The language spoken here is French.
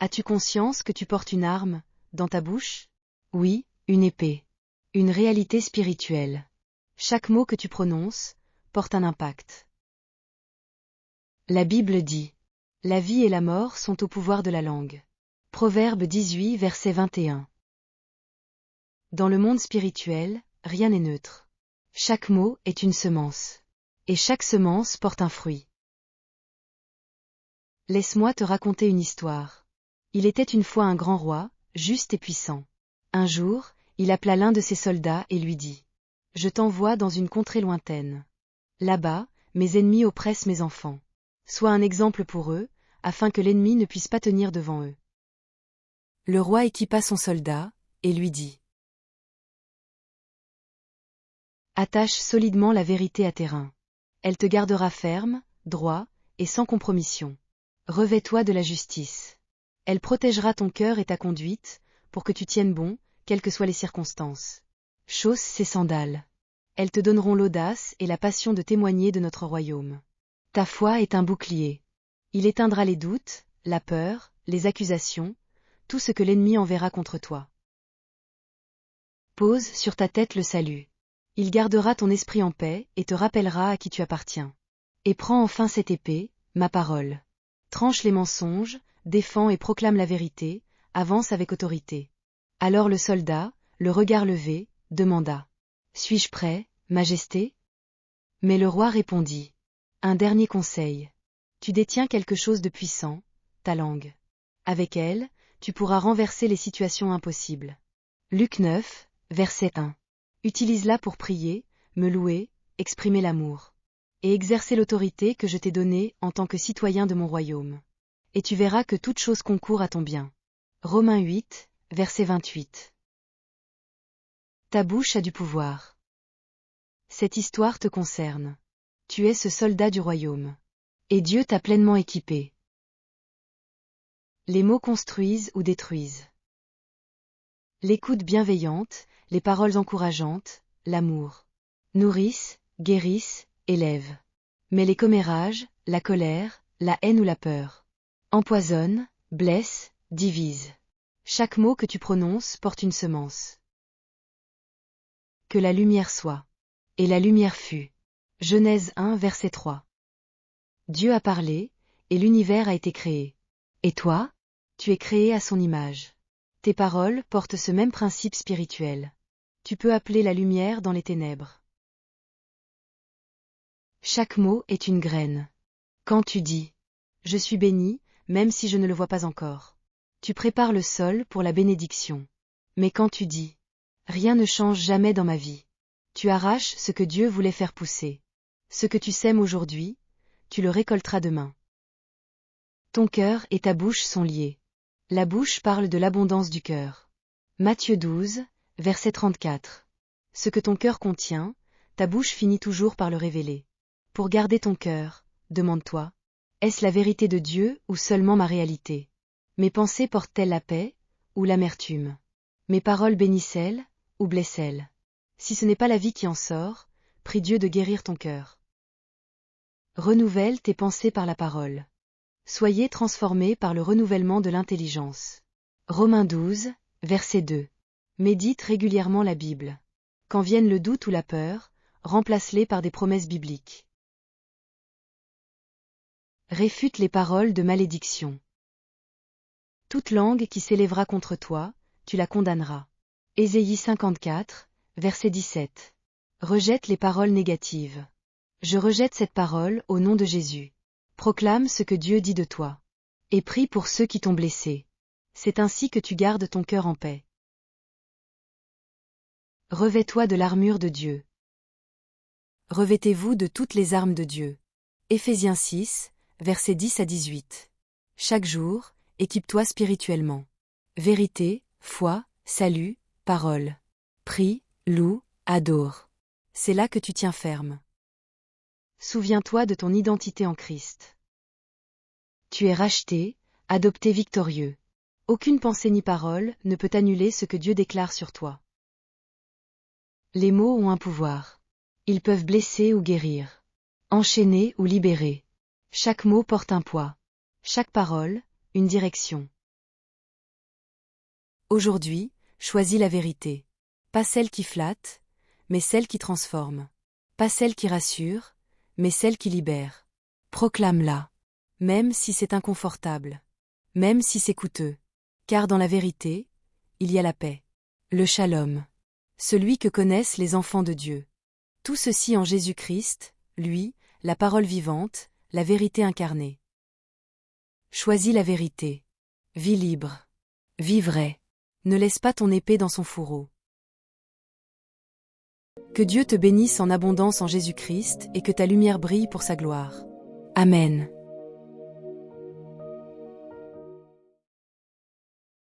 As-tu conscience que tu portes une arme, dans ta bouche? Oui, une épée. Une réalité spirituelle. Chaque mot que tu prononces, porte un impact. La Bible dit: la vie et la mort sont au pouvoir de la langue. Proverbe 18, verset 21. Dans le monde spirituel, rien n'est neutre. Chaque mot est une semence. Et chaque semence porte un fruit. Laisse-moi te raconter une histoire. Il était une fois un grand roi, juste et puissant. Un jour, il appela l'un de ses soldats et lui dit: je t'envoie dans une contrée lointaine. Là-bas, mes ennemis oppressent mes enfants. Sois un exemple pour eux, afin que l'ennemi ne puisse pas tenir devant eux. Le roi équipa son soldat, et lui dit: attache solidement la vérité à tes reins. Elle te gardera ferme, droit, et sans compromission. Revêt-toi de la justice. Elle protégera ton cœur et ta conduite, pour que tu tiennes bon, quelles que soient les circonstances. Chausse ces sandales. Elles te donneront l'audace et la passion de témoigner de notre royaume. Ta foi est un bouclier. Il éteindra les doutes, la peur, les accusations, tout ce que l'ennemi enverra contre toi. Pose sur ta tête le salut. Il gardera ton esprit en paix et te rappellera à qui tu appartiens. Et prends enfin cette épée, ma parole. Tranche les mensonges, défends et proclame la vérité, avance avec autorité. Alors le soldat, le regard levé, demanda: suis-je prêt, Majesté? Mais le roi répondit: un dernier conseil. Tu détiens quelque chose de puissant, ta langue. Avec elle, tu pourras renverser les situations impossibles. Luc 9, verset 1. Utilise-la pour prier, me louer, exprimer l'amour. Et exercer l'autorité que je t'ai donnée en tant que citoyen de mon royaume. Et tu verras que toute chose concourt à ton bien. Romains 8, verset 28. Ta bouche a du pouvoir. Cette histoire te concerne. Tu es ce soldat du royaume. Et Dieu t'a pleinement équipé. Les mots construisent ou détruisent. L'écoute bienveillante, les paroles encourageantes, l'amour. Nourrissent, guérissent, élèvent. Mais les commérages, la colère, la haine ou la peur empoisonnent, blessent, divisent. Chaque mot que tu prononces porte une semence. Que la lumière soit. Et la lumière fut. Genèse 1, verset 3. Dieu a parlé, et l'univers a été créé. Et toi? Tu es créé à son image. Tes paroles portent ce même principe spirituel. Tu peux appeler la lumière dans les ténèbres. Chaque mot est une graine. Quand tu dis « je suis béni », même si je ne le vois pas encore, tu prépares le sol pour la bénédiction. Mais quand tu dis « rien ne change jamais dans ma vie », tu arraches ce que Dieu voulait faire pousser. Ce que tu sèmes aujourd'hui, tu le récolteras demain. Ton cœur et ta bouche sont liés. La bouche parle de l'abondance du cœur. Matthieu 12, verset 34. Ce que ton cœur contient, ta bouche finit toujours par le révéler. Pour garder ton cœur, demande-toi: est-ce la vérité de Dieu ou seulement ma réalité? Mes pensées portent-elles la paix ou l'amertume? Mes paroles bénissent-elles ou blessent-elles? Si ce n'est pas la vie qui en sort, prie Dieu de guérir ton cœur. Renouvelle tes pensées par la parole. Soyez transformés par le renouvellement de l'intelligence. Romains 12, verset 2. Médite régulièrement la Bible. Quand vienne le doute ou la peur, remplace-les par des promesses bibliques. Réfute les paroles de malédiction. Toute langue qui s'élèvera contre toi, tu la condamneras. Ésaïe 54, verset 17. Rejette les paroles négatives. Je rejette cette parole au nom de Jésus. Proclame ce que Dieu dit de toi. Et prie pour ceux qui t'ont blessé. C'est ainsi que tu gardes ton cœur en paix. Revêt-toi de l'armure de Dieu. Revêtez-vous de toutes les armes de Dieu. Éphésiens 6, versets 10 à 18. Chaque jour, équipe-toi spirituellement. Vérité, foi, salut, parole. Prie, loue, adore. C'est là que tu tiens ferme. Souviens-toi de ton identité en Christ. Tu es racheté, adopté victorieux. Aucune pensée ni parole ne peut annuler ce que Dieu déclare sur toi. Les mots ont un pouvoir. Ils peuvent blesser ou guérir. Enchaîner ou libérer. Chaque mot porte un poids. Chaque parole, une direction. Aujourd'hui, choisis la vérité. Pas celle qui flatte, mais celle qui transforme. Pas celle qui rassure, mais celle qui libère. Proclame-la. Même si c'est inconfortable. Même si c'est coûteux. Car dans la vérité, il y a la paix. Le shalom. Celui que connaissent les enfants de Dieu. Tout ceci en Jésus-Christ, lui, la parole vivante, la vérité incarnée. Choisis la vérité. Vis libre. Vis vrai. Ne laisse pas ton épée dans son fourreau. Que Dieu te bénisse en abondance en Jésus-Christ et que ta lumière brille pour sa gloire. Amen.